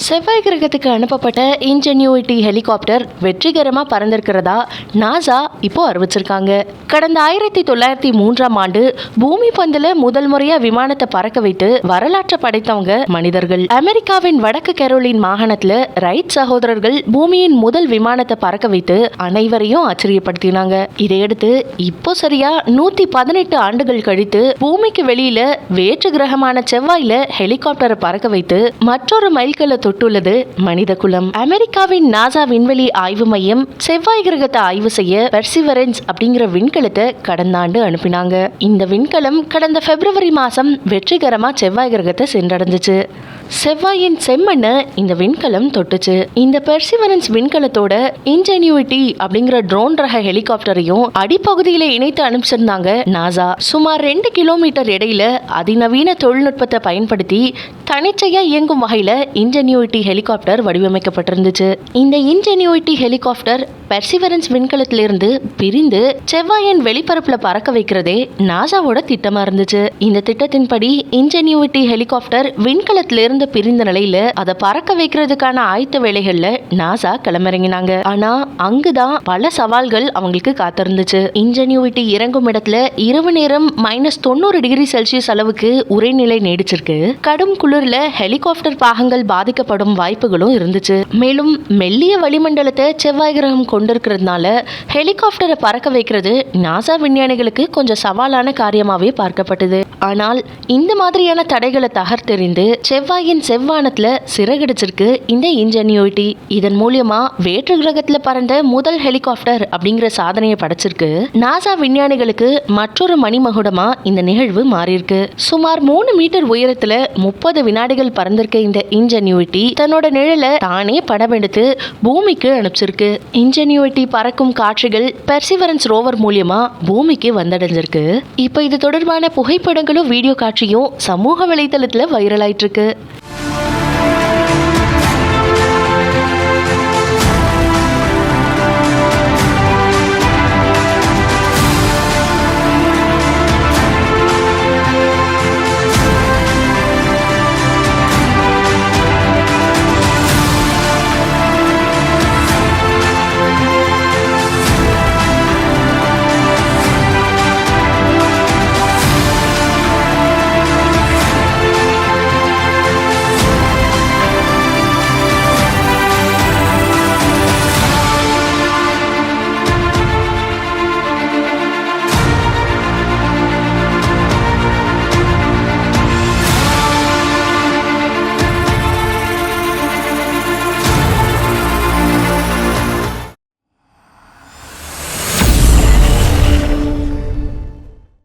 செவ்வாய் கிரகத்துக்கு அனுப்பப்பட்ட இன்ஜென்யூட்டி ஹெலிகாப்டர் வெற்றிகரமாக பறந்திருக்கிறதா நாசா இப்போ அறிவிச்சிருக்காங்க. கடந்த 1903ஆம் ஆண்டு பூமி பந்தில் முதல் முறையா விமானத்தை பறக்க வைத்து வரலாற்றை படைத்தவங்க மனிதர்கள். அமெரிக்காவின் வடக்கு கரோலின் மாகாணத்துல ரைட் சகோதரர்கள் பூமியின் முதல் விமானத்தை பறக்க வைத்து அனைவரையும் ஆச்சரியப்படுத்தினாங்க. இதையடுத்து இப்போ சரியா 118 ஆண்டுகள் கழித்து பூமிக்கு வெளியில வேற்று கிரகமான செவ்வாயில ஹெலிகாப்டரை பறக்க வைத்து மற்றொரு மைல்கல்லை தொட்டுள்ளது மனித குலம். அமெரிக்காவின் நாசா விண்வெளி ஆய்வு மையம் செவ்வாய் கிரகத்தை ஆய்வு செய்ய பெர்சிவரன்ஸ் அப்படிங்கிற விண்கலத்தை கடந்த ஆண்டு அனுப்பினாங்க. இந்த விண்கலம் கடந்த பிப்ரவரி மாசம் வெற்றிகரமா செவ்வாய் கிரகத்தை சென்றடைஞ்சிச்சு. செவ்வாயின் செம்மண்ணை இந்த விண்கலம் தொட்டுச்சு. இந்த பெர்சிவரன்ஸ் விண்கலத்தோட இன்ஜென்யூட்டி அப்படிங்கிற ட்ரோன் ரக ஹெலிகாப்டரையும் அடிப்பகுதியில இணைத்து அனுப்பிச்சிருந்தாங்க நாசா. சுமார் 2 கிலோமீட்டர் எடையில அதிநவீன தொழில்நுட்பத்தை பயன்படுத்தி தனிச்சையா இயங்கும் வகையில இன்ஜென்யூட்டி ஹெலிகாப்டர் வடிவமைக்கப்பட்டிருந்துச்சு. இந்த இன்ஜென்யூட்டி ஹெலிகாப்டர் பெர்சிவரன்ஸ் விண்கலத்திலிருந்து பிரிந்து செவ்வாயின் வெளிப்பரப்புல பறக்க வைக்கிறதே நாசாவோட திட்டமா இருந்துச்சு. இந்த திட்டத்தின்படி இன்ஜென்யூட்டி ஹெலிகாப்டர் விண்கலத்திலிருந்து பிரிந்த நிலையில அதை பறக்க வைக்கிறதுக்கான ஆயத்த வேலைகள்ல நாசா களமிறங்கினாங்க. ஆனா அங்குதான் பல சவால்கள் அவங்களுக்கு காத்திருந்துச்சு. இன்ஜென்யூட்டி இறங்கும் இடத்துல இரவு நேரம் -90 டிகிரி செல்சியஸ் அளவுக்கு உரைநிலை நீடிச்சிருக்கு. கடும் குளிர்ல ஹெலிகாப்டர் பாகங்கள் பாதிக்கப்படும் வாய்ப்புகளும் இருந்துச்சு. மேலும் மெல்லிய வளிமண்டலத்தை செவ்வாய் கிரகம் கொண்டிருக்கிறதுனால ஹெலிகாப்டரை பறக்க வைக்கிறது நாசா விஞ்ஞானிகளுக்கு கொஞ்சம் சவாலான காரியமாவே பார்க்கப்பட்டது. ஆனால் இந்த மாதிரியான தடைகளை தகர்த்தெறிந்து செவ்வாயின் செவ்வானத்துல சிறகடிச்சிருக்கு இந்த இன்ஜென்யூட்டி. இதன் மூலியமா வேற்று கிரகத்துல பறந்த முதல் ஹெலிகாப்டர் அப்படிங்கிற சாதனையை படைச்சிருக்கு. நாசா விஞ்ஞானிகளுக்கு மற்றொரு மணிமகுடமா இந்த நிகழ்வு மாறியிருக்கு. சுமார் 3 மீட்டர் உயரத்துல 30 வினாடிகள் பறந்திருக்க இந்த இன்ஜென்யூட்டி தன்னோட நிழலை தானே படம் எடுத்து பூமிக்கு அனுப்பிச்சிருக்கு. இன்ஜென்யூட்டி பறக்கும் காட்சிகள் பெர்சிவரன்ஸ் ரோவர் மூலியமா பூமிக்கு வந்தடைஞ்சிருக்கு. இப்போ இது தொடர்பான புகைப்படங்களும் வீடியோ காட்சியும் சமூக வலைதளத்துல வைரல் ஆயிட்டு இருக்கு.